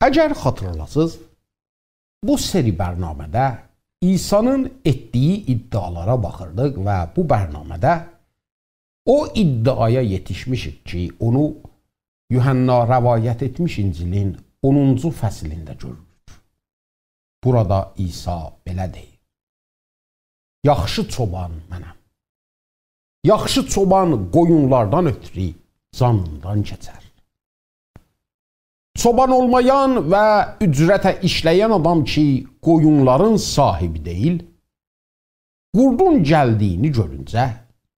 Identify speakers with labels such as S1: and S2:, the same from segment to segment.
S1: Əgər xatırlasınız, bu seri bərnamədə İsa'nın etdiyi iddialara baxırdıq və bu bərnamədə o iddiaya yetişmişik ki, onu Yuhanna rəvayət etmiş İncilin 10-cu fəslində görürük. Burada İsa belə deyir: Yaxşı çoban mənəm. Yaxşı çoban qoyunlardan ötürü canından keçər. Çoban olmayan və ücrətə işləyən adam ki, qoyunların sahibi deyil, qurdun gəldiyini görüncə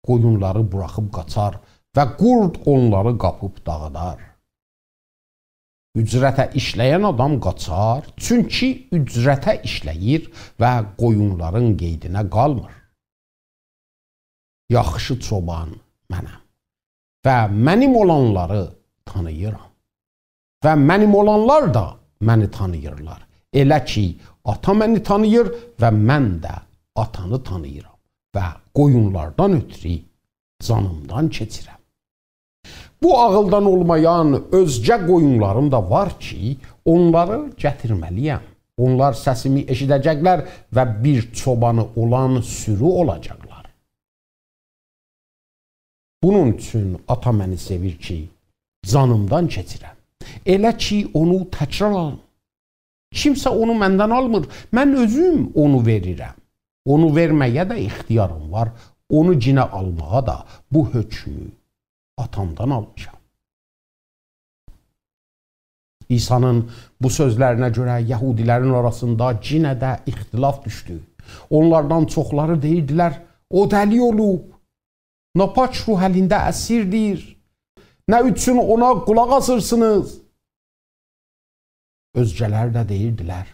S1: qoyunları buraxıb qaçar və qurd onları qapıb dağıdar. Ücrətə işləyən adam qaçar, çünki ücrətə işləyir və qoyunların qeydinə qalmır. Yaxşı çoban mənəm və mənim olanları tanıyıram. Və mənim olanlar da məni tanıyırlar. Elə ki, ata məni tanıyır və mən də atanı tanıyıram və qoyunlardan ötürü canımdan keçirəm. Bu ağıldan olmayan özgə qoyunlarım da var ki, onları gətirməliyəm. Onlar səsimi eşidəcəklər və bir çobanı olan sürü olacaqlar. Bunun üçün ata məni sevir ki, canımdan keçirəm. Elə ki, onu təkrar alım. Kimsə onu məndən almır, mən özüm onu verirəm. Onu verməyə də ixtiyarım var, onu cinə almağa da bu hökmü atamdan almışam. İsa'nın bu sözlərinə görə Yahudilərin arasında cinə də ixtilaf düşdü. Onlardan çoxları deyirdilər, o dəli olub, napaç ruh əlində əsirdir. Nə üçün ona qulaq asırsınız? Özgələr də deyirdilər,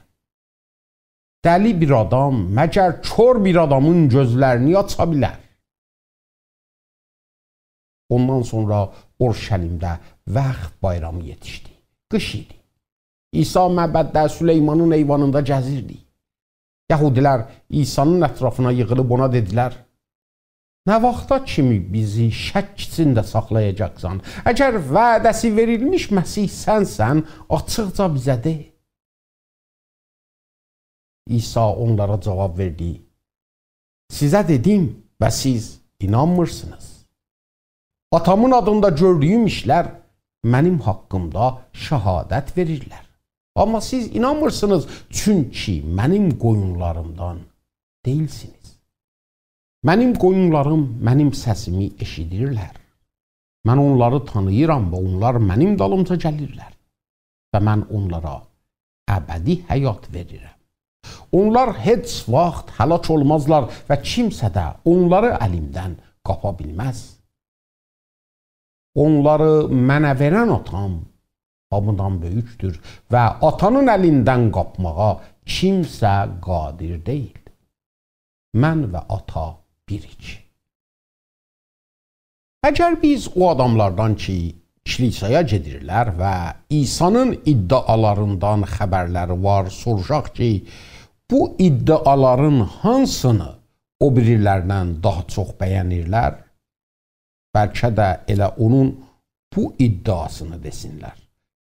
S1: dəli bir adam məgər kör bir adamın gözlərini aça bilər. Ondan sonra Orşəlimdə Vəxt bayramı yetişdi. Qış idi. İsa məbəddə Süleymanın eyvanında gəzirdi. Yahudilər İsa'nın ətrafına yığılıb ona dedilər, nə vaxta kimi bizi şək içində saxlayacaqsan? Əgər vədəsi verilmiş Məsih sənsən, açıqca bizə de. İsa onlara cavab verdi, sizə dedim və siz inanmırsınız. Atamın adında gördüyüm işlər mənim haqqımda şəhadət verirlər. Amma siz inanmırsınız, çünki mənim qoyunlarımdan deyilsiniz. Mənim qoyunlarım mənim səsimi eşidirlər. Mən onları tanıyıram və onlar mənim dalımca gəlirlər. Və mən onlara əbədi həyat verirəm. Onlar heç vaxt həlak olmazlar və kimsə də onları əlimdən qapa bilməz. Onları mənə verən atam hamıdan böyükdür və atanın əlindən qapmağa kimsə qadir deyil. Mən və ata birik. Əgər biz o adamlardan ki, kilisaya gedirlər və İsa'nın iddialarından xəbərləri var, soruşaq ki, bu iddiaların hansını o birilərdən daha çox bəyənirlər? Bəlkə də elə onun bu iddiasını desinlər.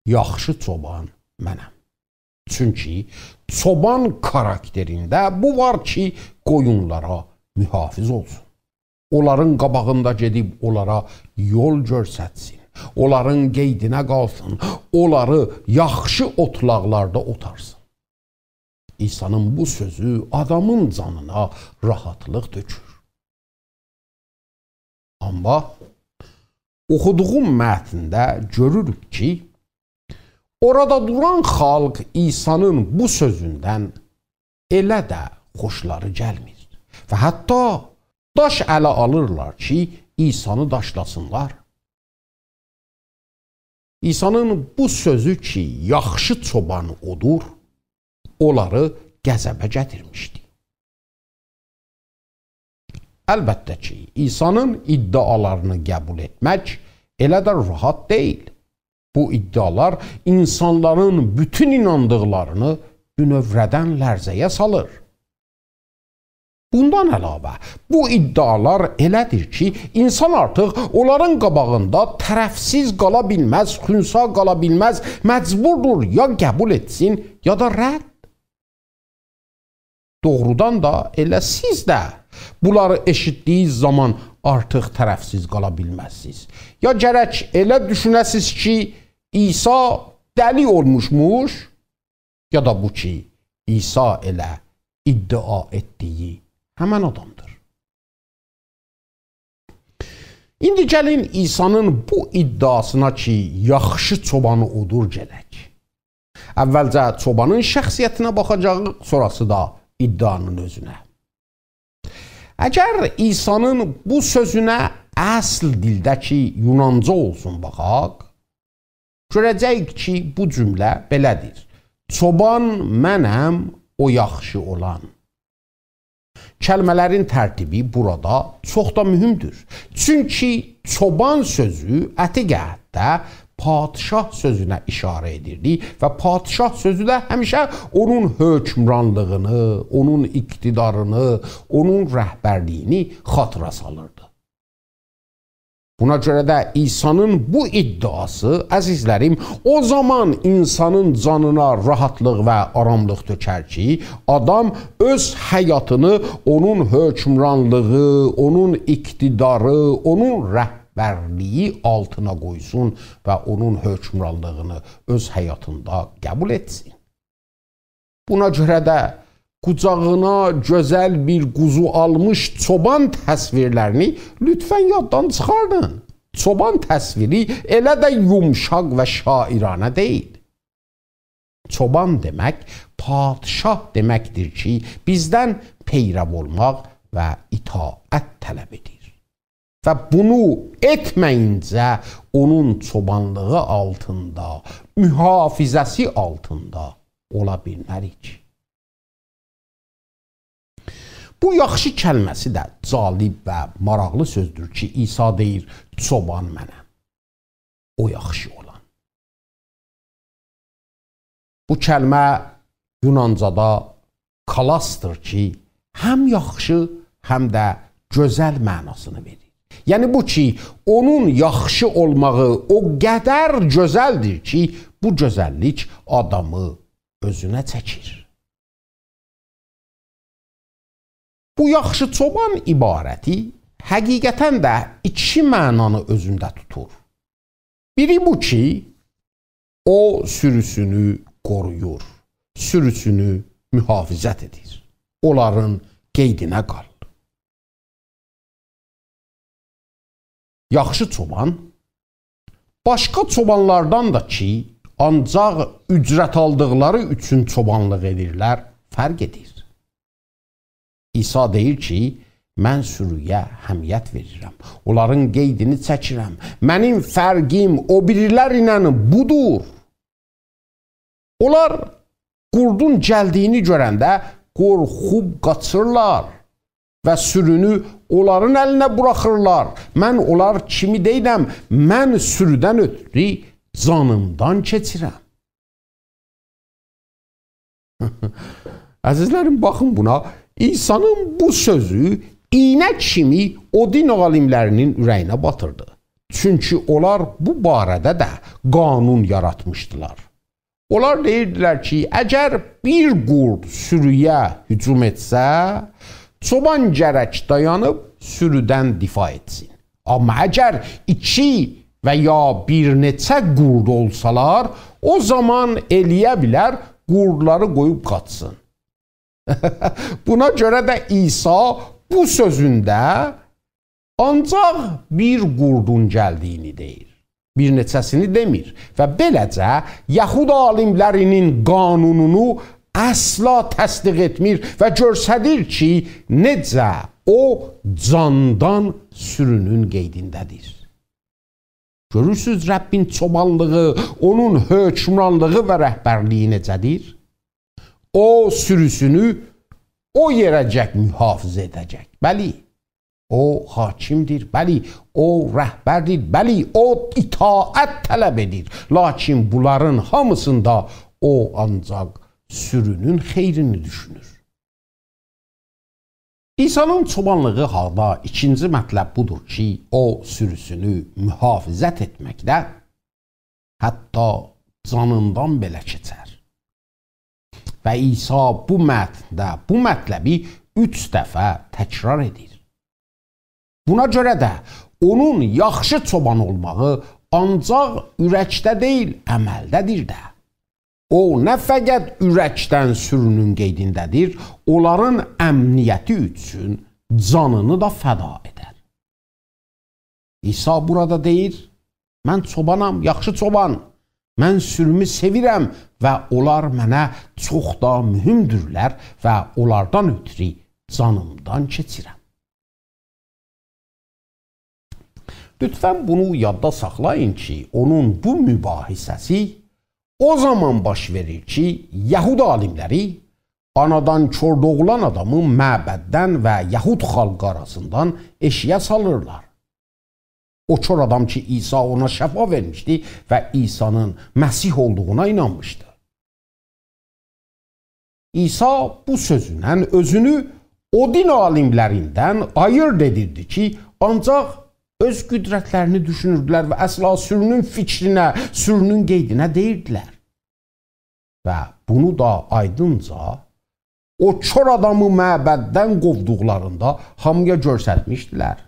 S1: Yaxşı çoban mənəm. Çünki çoban karakterində bu var ki, qoyunlara mühafiz olsun. Onların qabağında gedib onlara yol görsətsin. Onların qeydinə qalsın. Onları yaxşı otlaqlarda otarsın. İsa'nın bu sözü adamın canına rahatlıq tökür. Amma oxuduğum mətndə görürük ki, orada duran xalq İsa'nın bu sözündən elə də xoşları gəlmir. Və hətta daş ələ alırlar ki, İsa'nı daşlasınlar. İsa'nın bu sözü ki, yaxşı çoban odur, onları qəzəbə gətirmişdi. Əlbəttə ki, İsa'nın iddialarını qəbul etmək elə də rahat deyil. Bu iddialar insanların bütün inandıqlarını bünövrədən lərzəyə salır. Bundan əlavə, bu iddialar elədir ki, insan artıq onların qabağında tərəfsiz qala bilməz, xünsa qala bilməz, məcburdur ya qəbul etsin, ya da rədd. Doğrudan da elə siz də bunları eşitdiyiniz zaman artıq tərəfsiz qala bilməzsiniz. Ya gərək elə düşünəsiz ki, İsa dəli olmuşmuş, ya da bu ki, İsa elə iddia etdiyi həmən adamdır. İndi gəlin İsa'nın bu iddiasına ki, yaxşı çobanı odur gələk. Əvvəlcə çobanın şəxsiyyətinə baxacaq, sonrası da iddianın özünə. Əgər İsa'nın bu sözünə əsl dildəki Yunanca olsun baxaq, görəcəyik ki, bu cümlə belədir. Çoban mənəm, o yaxşı olan. Kəlmələrin tərtibi burada çox da mühümdür. Çünki çoban sözü əti-qəhətdə padişah sözünə işarə edirdi və padişah sözü də həmişə onun hökmranlığını, onun iqtidarını, onun rəhbərliyini xatıra salırdı. Buna görə də İsa'nın bu iddiası, əzizlərim, o zaman insanın canına rahatlıq və aramlıq tökər ki, adam öz həyatını onun hökmranlığı, onun iqtidarı, onun rəhbərliyi altına qoysun və onun hökmranlığını öz həyatında qəbul etsin. Buna görə də qucağına gözəl bir quzu almış çoban təsvirlərini lütfən yaddan çıxardın. Çoban təsviri elə də yumşaq və şairanə deyil. Çoban demək, padişah deməkdir ki, bizdən peyrəv olmaq və itaət tələb edir. Və bunu etməyincə onun çobanlığı altında, mühafizəsi altında ola bilmərik. Bu yaxşı kəlməsi də calib və maraqlı sözdür ki, İsa deyir, çoban mənəm, o yaxşı olan. Bu kəlmə Yunancada kalastır ki, həm yaxşı, həm də gözəl mənasını verir. Yəni bu ki, onun yaxşı olmağı o qədər gözəldir ki, bu gözəllik adamı özünə çəkir. Bu yaxşı çoban ibarəti həqiqətən də iki mənanı özündə tutur. Biri bu ki, o sürüsünü qoruyur, sürüsünü mühafizət edir, onların qeydinə qalır. Yaxşı çoban, başqa çobanlardan da ki, ancaq ücrət aldıqları üçün çobanlıq edirlər, fərq edir. İsa deyir ki, mən sürüyə həmiyyət verirəm, onların qeydini çəkirəm, mənim fərqim o birilər ilə budur. Onlar qurdun gəldiyini görəndə qorxub qaçırlar və sürünü onların əlinə buraxırlar. Mən onlar kimi deyiləm, mən sürüdən ötürü canımdan keçirəm. Əzizlərim, baxın buna. İsa'nın bu sözü iynə kimi o din alimlərinin ürəyinə batırdı. Çünki onlar bu barədə də qanun yaratmışdılar. Onlar deyirdilər ki, əgər bir qurd sürüyə hücum etsə, çoban gərək dayanıb sürüdən difa etsin. Amma əgər iki və ya bir neçə qurd olsalar, o zaman eləyə bilər qurdları qoyub qaçsın. Buna görə də İsa bu sözündə ancaq bir qurdun gəldiyini deyir. Bir neçəsini demir və beləcə Yəhud alimlərinin qanununu əsla təsdiq etmir və göstərir ki, necə o candan sürünün qeydindədir. Görürsünüz Rəbbin çobanlığı, onun hökmranlığı və rəhbərliyi necədir? O sürüsünü o yerəcək mühafizə edəcək. Bəli, o hakimdir, bəli, o rəhbərdir, bəli, o itaət tələb edir. Lakin bunların hamısında o ancaq sürünün xeyrini düşünür. İsa'nın çobanlığı halda ikinci mətləb budur ki, o sürüsünü mühafizət etməkdə hətta canından belə keçər. Və İsa bu mətndə bu mətləbi 3 dəfə təkrar edir. Buna görə də onun yaxşı çoban olmağı ancaq ürəkdə deyil, əməldədir də. O, nə fəqət ürəkdən sürünün qeydindədir, onların əmniyyəti üçün canını da fəda edər. İsa burada deyir, mən çobanam, yaxşı çoban, mən sürümü sevirəm və onlar mənə çox da mühümdürlər və onlardan ötürü canımdan keçirəm. Lütfən bunu yadda saxlayın ki, onun bu mübahisəsi o zaman baş verir ki, Yəhud alimləri anadan kör doğulan adamı məbəddən və Yəhud xalqı arasından eşiyə salırlar. O kör adam ki, İsa ona şəfa vermişdi və İsa'nın Məsih olduğuna inanmışdı. İsa bu sözündən özünü o din alimlərindən ayırt edirdi ki, ancaq öz qüdrətlərini düşünürdülər və əsla sürünün fikrinə, sürünün qeydinə deyirdilər. Və bunu da aydınca o kör adamı məbəddən qovduqlarında hamıya göstərmişdilər.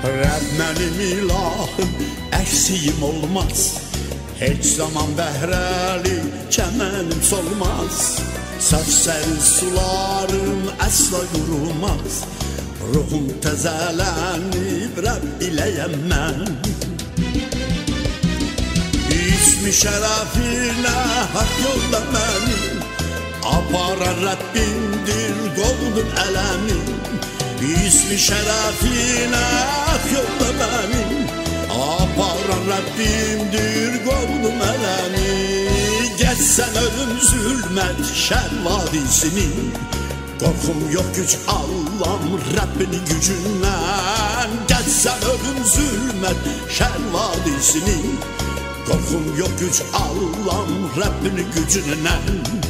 S2: Rəbb mənim ilahım, əksiyim olmaz. Heç zaman bəhrəli kəmənim solmaz. Saçsəl sularım əsla qurumaz. Ruhum təzələnib, Rəbb iləyəm mən. İsmi şərəfinə haqq yolda mənim, aparan Rəbbimdir qovdun ələmin. İsmi şərəfinə haqq yolda mənim, aparan Rəbbimdir qovdum ələmi. Geçsən ölüm zülmət şər vadisini, qorxum yox güc Allah'ım Rəbbinin gücündən. Geçsən ölüm zülmət şər vadisini, qorxum yox güc Allah'ım Rəbbinin gücündən.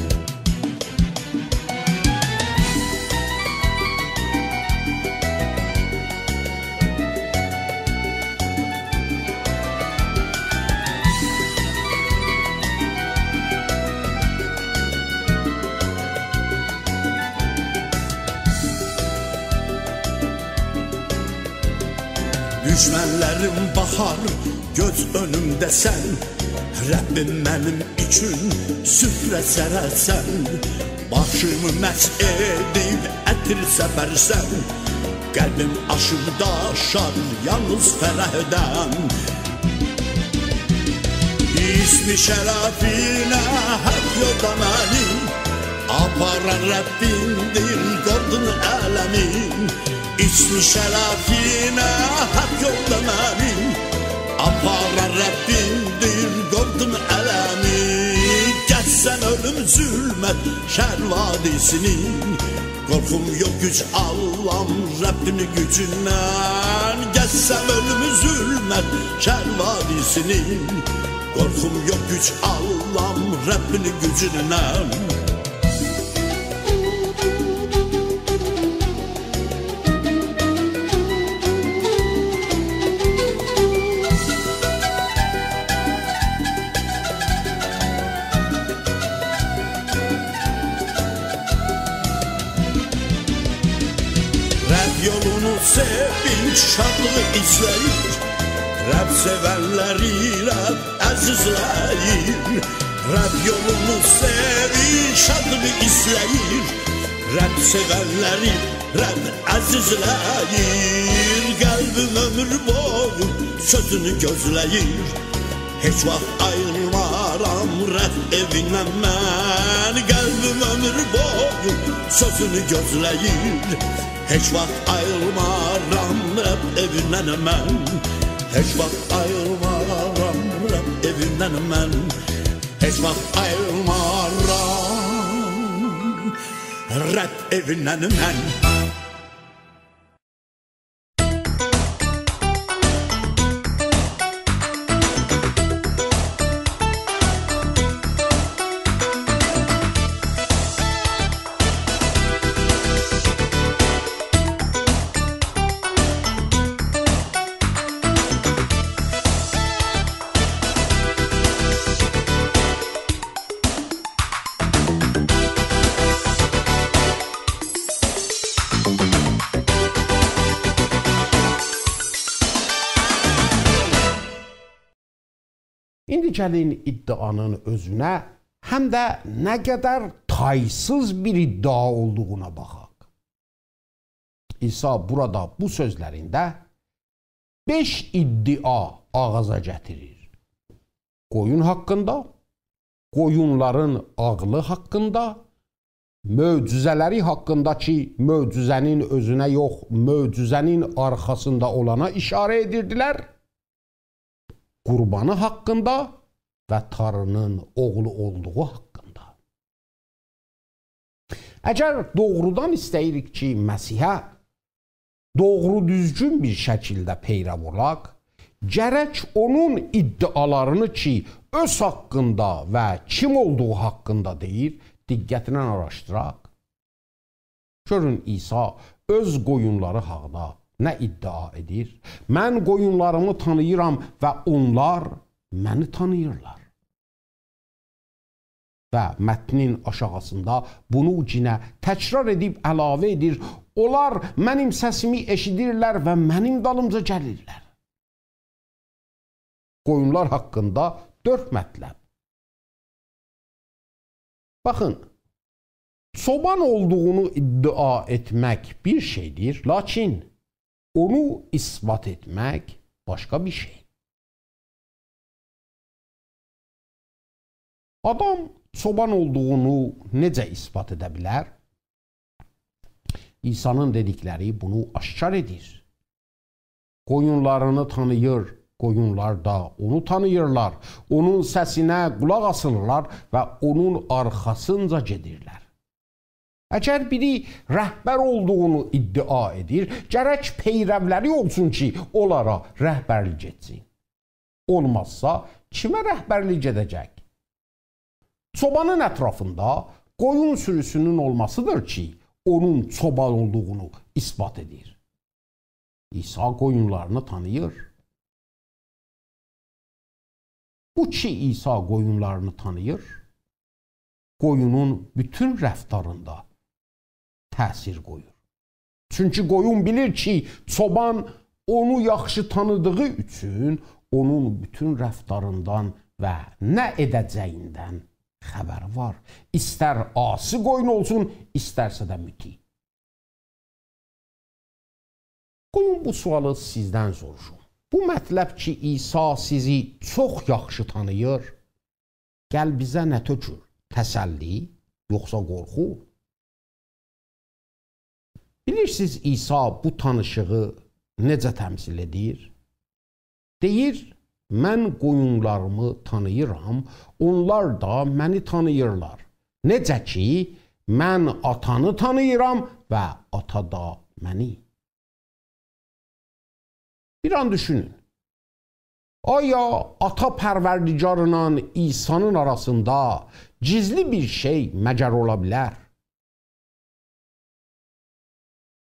S2: Düşmənlərim baxar, göz önümdə sən. Rəbbim mənim üçün süfrə sərərsən. Başımı məs edib ətir səpərsən. Qəlbim aşıb daşar yalnız fərəhdən. İsmi şərəfinə haqq yolda mənim, aparan Rəbbimdir qovdun ələmin. İsmi şərəfinə haqq yolda mənim, aparan Rəbbimdir qovdun ələmi. Geçsən ölüm zülmət şər vadisini, qorxum yox güc Allah'ım Rəbbinin gücündən. Geçsən ölüm zülmət şər vadisini, qorxum yox güc Allah'ım Rəbbinin gücündən. Yolunu sevinç şadlığı izləyir, Rəbb sevənləri Rəbb əzizləyir. Rəbb yolunu sevinç şadlığı izləyir, Rəbb sevənləri Rəbb əzizləyir. Qəlbim ömür boyu sözünü gözləyir, heç vaxt ayrılmaram Rəbb evindən mən. Qəlbim ömür boyu sözünü gözləyir, heç vaxt ayrılmaram Rəbb evindən mən. Heç vaxt ayrılmaram Rəbb evindən. evindən mən heç vaxt ayrılmaram rədd evindən mən.
S1: İndi gəlin iddianın özünə, həm də nə qədər taysız bir iddia olduğuna baxaq. İsa burada bu sözlərində 5 iddia ağaza gətirir. Qoyun haqqında, qoyunların ağlı haqqında, möcüzələri haqqında ki, möcüzənin özünə yox, möcüzənin arxasında olana işarə edirdilər, qurbanı haqqında və Tanrının oğlu olduğu haqqında. Əgər doğrudan istəyirik ki, Məsihə doğru düzgün bir şəkildə peyrav olaq, gərək onun iddialarını ki, öz haqqında və kim olduğu haqqında deyir, diqqətlə araşdıraq. Görün, İsa öz qoyunları haqda nə iddia edir? Mən qoyunlarımı tanıyıram və onlar məni tanıyırlar. Və mətnin aşağısında bunu cinə təkrar edib əlavə edir. Onlar mənim səsimi eşidirlər və mənim dalımca gəlirlər. Qoyunlar haqqında 4 mətləb. Baxın, çoban olduğunu iddia etmək bir şeydir, lakin onu isbat etmək başqa bir şey. Adam çoban olduğunu necə isbat edə bilər? İsa'nın dedikləri bunu aşkar edir. Qoyunlarını tanıyır, qoyunlar da onu tanıyırlar. Onun səsinə qulaq asırlar və onun arxasınca gedirlər. Əgər biri rəhbər olduğunu iddia edir, gərək peyrəvləri olsun ki, onlara rəhbərlik etsin. Olmazsa, kimə rəhbərlik edəcək? Çobanın ətrafında qoyun sürüsünün olmasıdır ki, onun çoban olduğunu isbat edir. İsa qoyunlarını tanıyır. Bu ki, İsa qoyunlarını tanıyır, qoyunun bütün rəftarında təsir qoyur. Çünki qoyun bilir ki, çoban onu yaxşı tanıdığı üçün onun bütün rəftarından və nə edəcəyindən xəbəri var. İstər asi qoyun olsun, istərsə də müti. Qoyun bu sualı sizdən soruşum. Bu mətləb ki, İsa sizi çox yaxşı tanıyır, qəlbizə nə tökür? Təsəlli, yoxsa qorxu? Bilirsiniz, İsa bu tanışığı necə təmsil edir? Deyir, mən qoyunlarımı tanıyıram, onlar da məni tanıyırlar. Necə ki, mən atanı tanıyıram və ata da məni. Bir an düşünün. Aya ata pərverdigarla İsa'nın arasında gizli bir şey məgər ola bilər?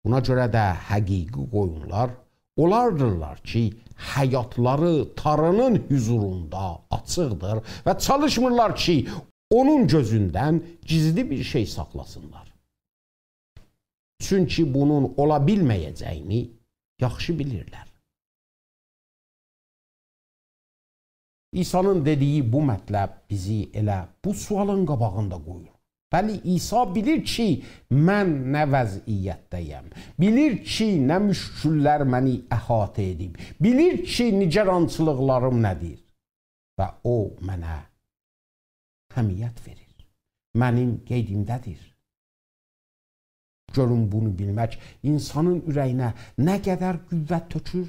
S1: Buna görə də həqiqi qoyunlar onlardırlar ki, həyatları Tanrının huzurunda açıqdır və çalışmırlar ki, onun gözündən gizli bir şey saxlasınlar. Çünki bunun ola bilməyəcəyini yaxşı bilirlər. İsa'nın dediyi bu mətləb bizi elə bu sualın qabağında qoyur. Bəli, İsa bilir ki, mən nə vəziyyətdəyəm. Bilir ki, nə müşküllər məni əhatə edib. Bilir ki, nigarançılıqlarım nədir. Və o mənə həmiyyət verir. Mənim qeydimdədir. Görün, bunu bilmək insanın ürəyinə nə qədər qüvvət tökür?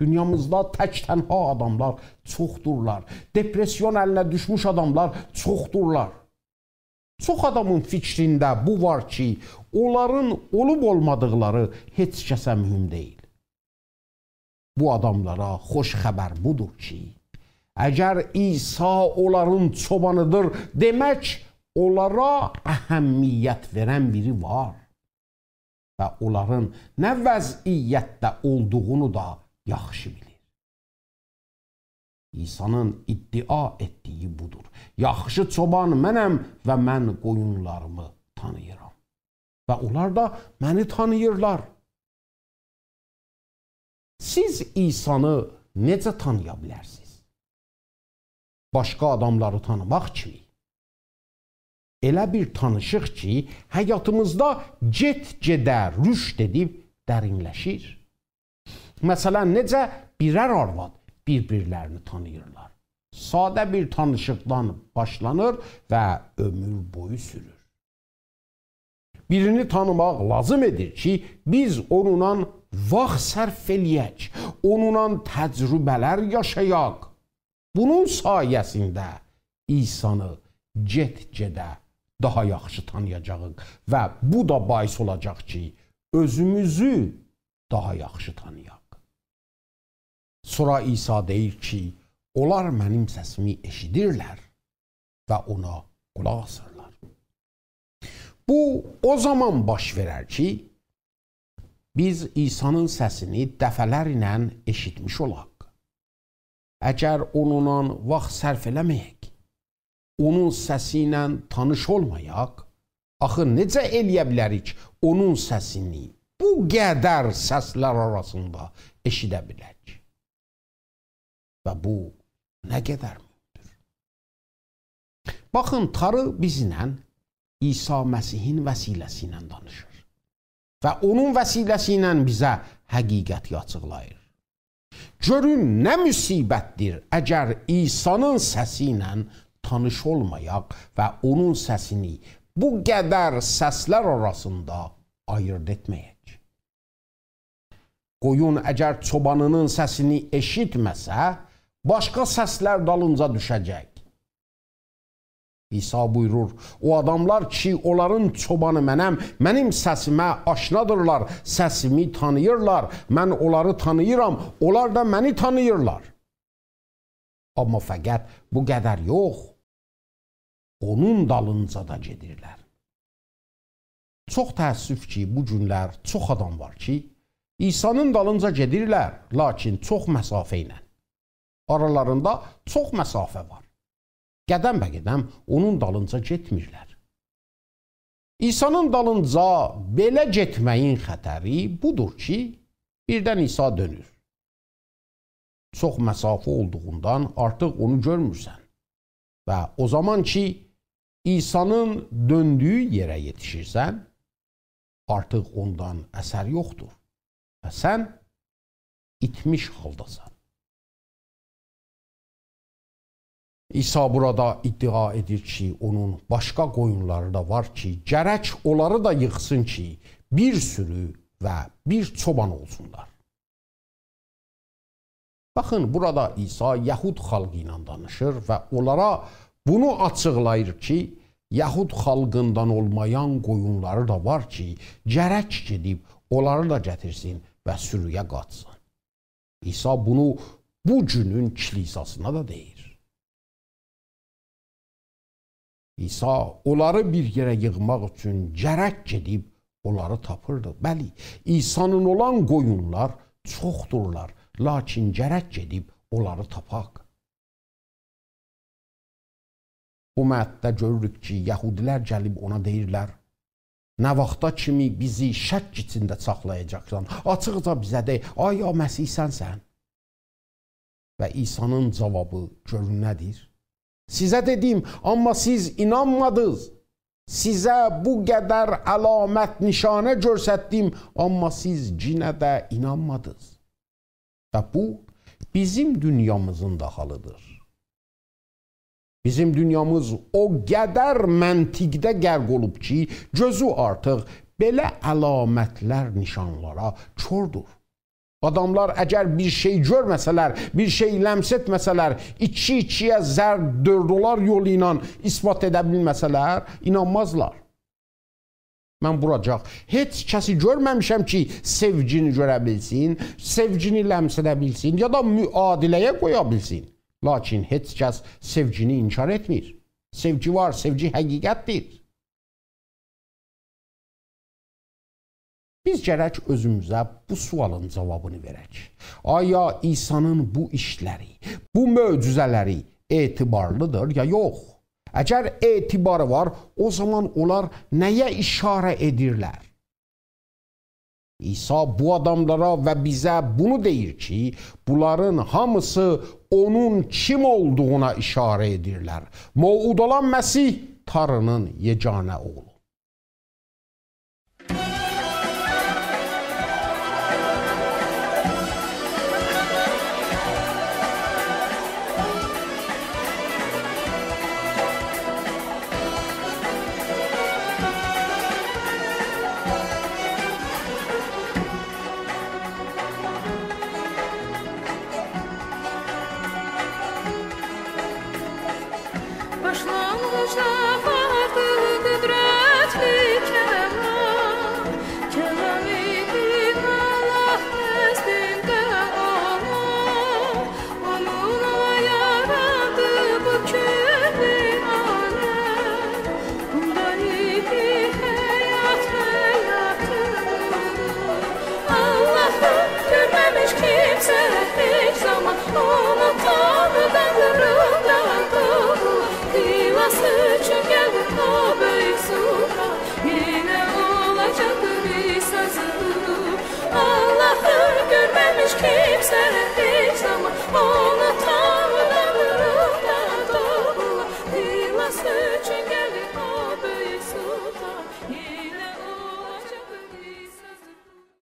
S1: Dünyamızda tək tənha adamlar çoxdurlar. Depresyon əlinə düşmüş adamlar çoxdurlar. Çox adamın fikrində bu var ki, onların olub olmadıqları heç kəsə mühüm deyil. Bu adamlara xoş xəbər budur ki, əgər İsa onların çobanıdır, demək onlara əhəmiyyət verən biri var və onların nə vəziyyətdə olduğunu da yaxşı bilir. İsa'nın iddia etdiyi budur. Yaxşı çoban mənəm və mən qoyunlarımı tanıyıram. Və onlar da məni tanıyırlar. Siz İsa'nı necə tanıya bilərsiniz? Başqa adamları tanımaq kimi. Elə bir tanışıq ki, həyatımızda get-gedə rüşd edib dərinləşir. Məsələn, necə birər arvad bir-birlərini tanıyırlar. Sadə bir tanışıqdan başlanır və ömür boyu sürür. Birini tanımaq lazım edir ki, biz onunla vaxt sərf eləyək, onunla təcrübələr yaşayaq. Bunun sayəsində İsa'nı get-gedə daha yaxşı tanıyacağıq və bu da bais olacaq ki, özümüzü daha yaxşı tanıyaq. Sonra İsa deyir ki, onlar mənim səsimi eşidirlər və ona qulaq asırlar. Bu, o zaman baş verər ki, biz İsa'nın səsini dəfələrlə eşitmiş olaq. Əgər onunla vaxt sərf eləməyək, onun səsi ilə tanış olmayaq, axı necə eləyə bilərik onun səsini bu qədər səslər arasında eşidə bilək? Və bu nə qədər mühümdür. Baxın, Tanrı bizlə İsa Məsihin vəsiləsi ilə danışır və onun vəsiləsi ilə bizə həqiqəti açıqlayır. Görün, nə müsibətdir əgər İsa'nın səsi ilə tanış olmayaq və onun səsini bu qədər səslər arasında ayırt etməyək. Qoyun əgər çobanının səsini eşitməsə, başqa səslər dalınca düşəcək. İsa buyurur, o adamlar ki, onların çobanı mənəm, mənim səsimə aşinadırlar, səsimi tanıyırlar, mən onları tanıyıram, onlar da məni tanıyırlar. Amma fəqət bu qədər yox, onun dalınca da gedirlər. Çox təəssüf ki, bu günlər çox adam var ki, İsa'nın dalınca gedirlər, lakin çox məsafə ilə. Aralarında çox məsafə var. Qədəm bəqədəm onun dalınca getmirlər. İsa'nın dalınca belə getməyin xətəri budur ki, birdən İsa dönür. Çox məsafə olduğundan artıq onu görmürsən. Və o zaman ki, İsa'nın döndüyü yerə yetişirsən, artıq ondan əsər yoxdur. Və sən itmiş haldasan. İsa burada iddia edir ki, onun başqa qoyunları da var ki, gərək onları da yıxsın ki, bir sürü və bir çoban olsunlar. Baxın, burada İsa Yəhud xalqı ilə danışır və onlara bunu açıqlayır ki, Yəhud xalqından olmayan qoyunları da var ki, gərək gedib onları da gətirsin və sürüyə qatsın. İsa bunu bu günün kilisasına da deyir. İsa onları bir yerə yığmaq üçün gərək gedib onları tapırdı. Bəli, İsa'nın olan qoyunlar çoxdurlar, lakin gərək gedib onları tapaq. Bu mətdə görürük ki, Yəhudilər gəlib ona deyirlər, nə vaxta kimi bizi şək içində saxlayacaqsan, açıqca bizə de, aya Məsih sənsən? Və İsa'nın cavabı görün nədir? Sizə dedim, amma siz inanmadınız. Sizə bu qədər əlamət nişanə göstərdim, amma siz cinə də inanmadınız. Və bu, bizim dünyamızın da halıdır. Bizim dünyamız o qədər məntiqdə qərq olub ki, gözü artıq belə əlamətlər, nişanlara kördur. Adamlar əgər bir şey görməsələr, bir şey ləms etməsələr, iki-ikiyə zər $4 yolu ilə ispat edə bilməsələr, inanmazlar. Mən buracaq heç kəsi görməmişəm ki, sevgini görə bilsin, sevgini ləms edə bilsin, ya da müadiləyə qoya bilsin. Lakin heç kəs sevgini inkar etmir. Sevgi var, sevgi həqiqətdir. Biz gərək özümüzə bu sualın cavabını verək. Aya İsa'nın bu işləri, bu möcüzələri etibarlıdır ya yox? Əgər etibarı var, o zaman onlar nəyə işarə edirlər? İsa bu adamlara və bizə bunu deyir ki, bunların hamısı onun kim olduğuna işarə edirlər. Mövud olan Məsih Tanrının yeganə oğlu.
S3: Başlanmışda vardı qüdrətli kəlam, kəlam idi Allah nəzdində olan, onunla yaradı bu küllü aləm, bunda idi həyat həyatı. Allah'ı görməmiş kimsə heç zaman onu tanıdan qırıldan doğru. Xilas üçün gəldi o böyük suda, yenə olacaqdır bir sazı. Allah'ı görməmiş kimsə